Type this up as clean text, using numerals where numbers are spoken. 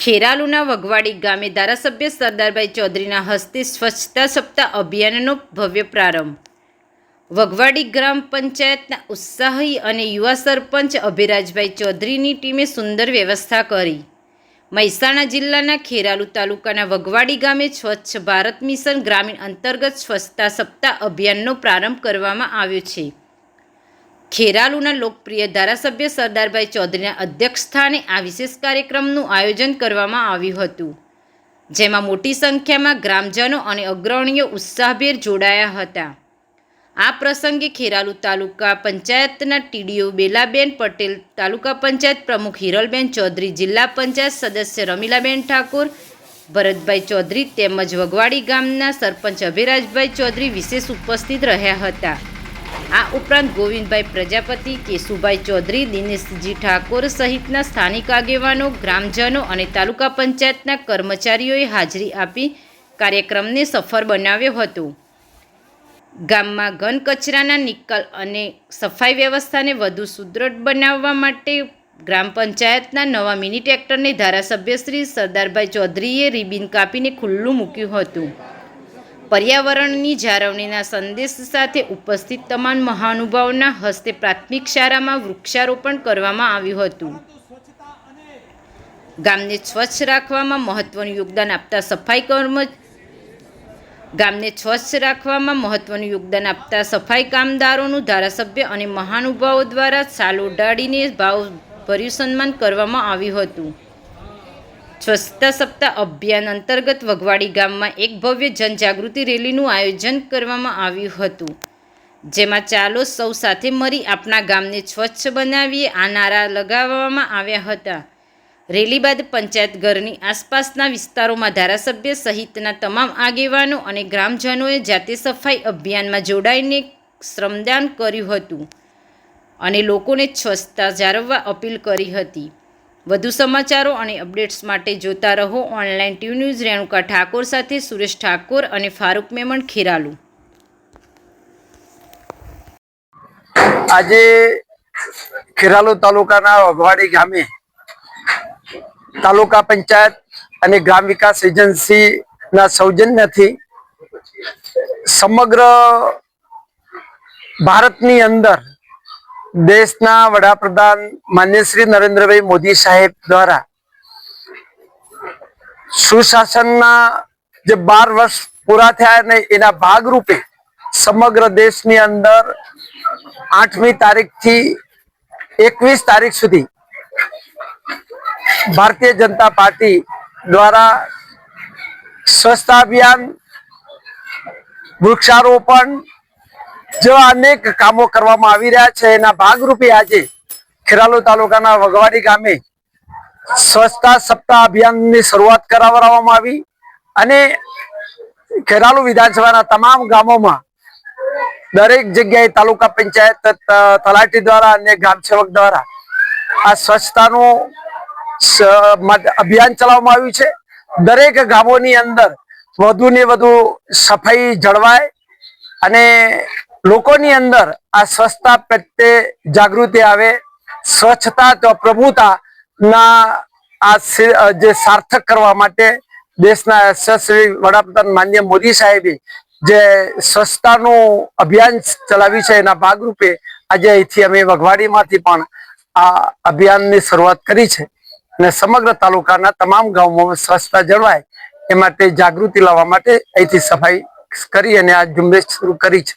ખેરાલુના વઘવાડી ગામે ધારાસભ્ય સરદારભાઈ ચૌધરીના હસ્તે સ્વચ્છતા સપ્તાહ અભિયાનનો ભવ્ય પ્રારંભ. વઘવાડી ગ્રામ પંચાયતના ઉત્સાહી અને યુવા સરપંચ અભિરાજભાઈ ચૌધરીની ટીમે સુંદર વ્યવસ્થા કરી. મહેસાણા જિલ્લાના ખેરાલુ તાલુકાના વઘવાડી ગામે સ્વચ્છ ભારત મિશન ગ્રામીણ અંતર્ગત સ્વચ્છતા સપ્તાહ અભિયાનનો પ્રારંભ કરવામાં આવ્યો છે. ખેરાલુના લોકપ્રિય ધારાસભ્ય સરદારભાઈ ચૌધરીના અધ્યક્ષસ્થાને આ વિશેષ કાર્યક્રમનું આયોજન કરવામાં આવ્યું હતું, જેમાં મોટી સંખ્યામાં ગ્રામજનો અને અગ્રણીઓ ઉત્સાહભેર જોડાયા હતા. આ પ્રસંગે ખેરાલુ તાલુકા પંચાયતના ટીડીઓ બેલાબેન પટેલ, તાલુકા પંચાયત પ્રમુખ હિરલબેન ચૌધરી, જિલ્લા પંચાયત સદસ્ય રમીલાબેન ઠાકોર, ભરતભાઈ ચૌધરી તેમજ વઘવાડી ગામના સરપંચ અભિરાજભાઈ ચૌધરી વિશેષ ઉપસ્થિત રહ્યા હતા. આ ઉપરાંત ગોવિંદભાઈ પ્રજાપતિ, કેશુભાઈ ચૌધરી, દિનેશજી ઠાકોર સહિતના સ્થાનિક આગેવાનો, ગ્રામજનો અને તાલુકા પંચાયતના કર્મચારીઓએ હાજરી આપી કાર્યક્રમને સફળ બનાવ્યો હતો. ગામમાં ઘન કચરાના નિકાલ અને સફાઈ વ્યવસ્થાને વધુ સુદૃઢ બનાવવા માટે ગ્રામ પંચાયતના નવા મિની ટ્રેક્ટરને ધારાસભ્ય શ્રી સરદારભાઈ ચૌધરીએ રિબિન કાપીને ખુલ્લું મૂક્યું હતું. પર્યાવરણની જાળવણીના સંદેશ સાથે ઉપસ્થિત તમામ મહાનુભાવોના હસ્તે પ્રાથમિક શાળામાં વૃક્ષારોપણ કરવામાં આવ્યું હતું. ગામને સ્વચ્છ રાખવામાં મહત્વનું યોગદાન આપતા સફાઈ કામદારોનું ધારાસભ્ય અને મહાનુભાવો દ્વારા શાલ ઓઢાડીને ભાવભર્યું સન્માન કરવામાં આવ્યું હતું. સ્વચ્છતા સપ્તાહ અભિયાન અંતર્ગત વઘવાડી ગામમાં એક ભવ્ય જનજાગૃતિ રેલીનું આયોજન કરવામાં આવ્યું હતું, જેમાં ચાલો સૌ સાથે મળી આપણા ગામને સ્વચ્છ બનાવીએ આ નારા લગાવવામાં આવ્યા હતા. રેલી બાદ પંચાયત ઘરની આસપાસના વિસ્તારોમાં ધારાસભ્ય સહિતના તમામ આગેવાનો અને ગ્રામજનોએ જાતે સફાઈ અભિયાનમાં જોડાઈને શ્રમદાન કર્યું હતું અને લોકોને સ્વચ્છતા જાળવવા અપીલ કરી હતી. વધુ સમાચારો અને અપડેટ્સ માટે જોતા રહો online TV news. Renuka Thakor સાથે સુરેશ ઠાકોર અને ફારૂક મેમણ, ખેરાલુ. આજે ખેરાલુ તાલુકાના વઘવાડી ગામે તાલુકા પંચાયત અને ગ્રામ વિકાસ એજન્સીના સૌજન્યથી સમગ્ર ભારતની અંદર દેશના વડાપ્રધાન માન્ય શ્રી નરેન્દ્રભાઈ મોદી સાહેબ દ્વારા સુશાસનના જે 12 વર્ષ પૂરા થયા ને એના ભાગરૂપે સમગ્ર દેશની અંદર 8મી તારીખથી 21 તારીખ સુધી ભારતીય જનતા પાર્ટી દ્વારા સ્વચ્છતા અભિયાન, વૃક્ષારોપણ જેવા અનેક કામો કરવામાં આવી રહ્યા છે. એના ભાગરૂપે આજે ખેરાલુ તાલુકાના વઘવાડી ગામે સ્વચ્છતા સપ્તાહ અભિયાનની શરૂઆત કરાવવામાં આવી અને ખેરાલુ વિધાનસભાના તમામ ગામોમાં દરેક જગ્યાએ તાલુકા પંચાયત તલાટી દ્વારા અને ગ્રામસેવક દ્વારા આ સ્વચ્છતાનું અભિયાન ચલાવવામાં આવ્યું છે. દરેક ગામોની અંદર વધુ ને વધુ સફાઈ જળવાય અને લોકોની અંદર આ સ્વચ્છતા પ્રત્યે જાગૃતિ આવે. સ્વચ્છતા તો પ્રભુતાના આ જે સાર્થક કરવા માટે દેશના યશસ્વી વડાપ્રધાન માન્ય મોદી સાહેબે જે સ્વચ્છતાનું અભિયાન ચલાવ્યું છે એના ભાગરૂપે આજે અહીંથી અમે વઘવાડીમાંથી પણ આ અભિયાનની શરૂઆત કરી છે અને સમગ્ર તાલુકાના તમામ ગામોમાં સ્વચ્છતા જળવાય એ માટે જાગૃતિ લાવવા માટે અહીંથી સફાઈ કરી અને આ ઝુંબેશ શરૂ કરી છે.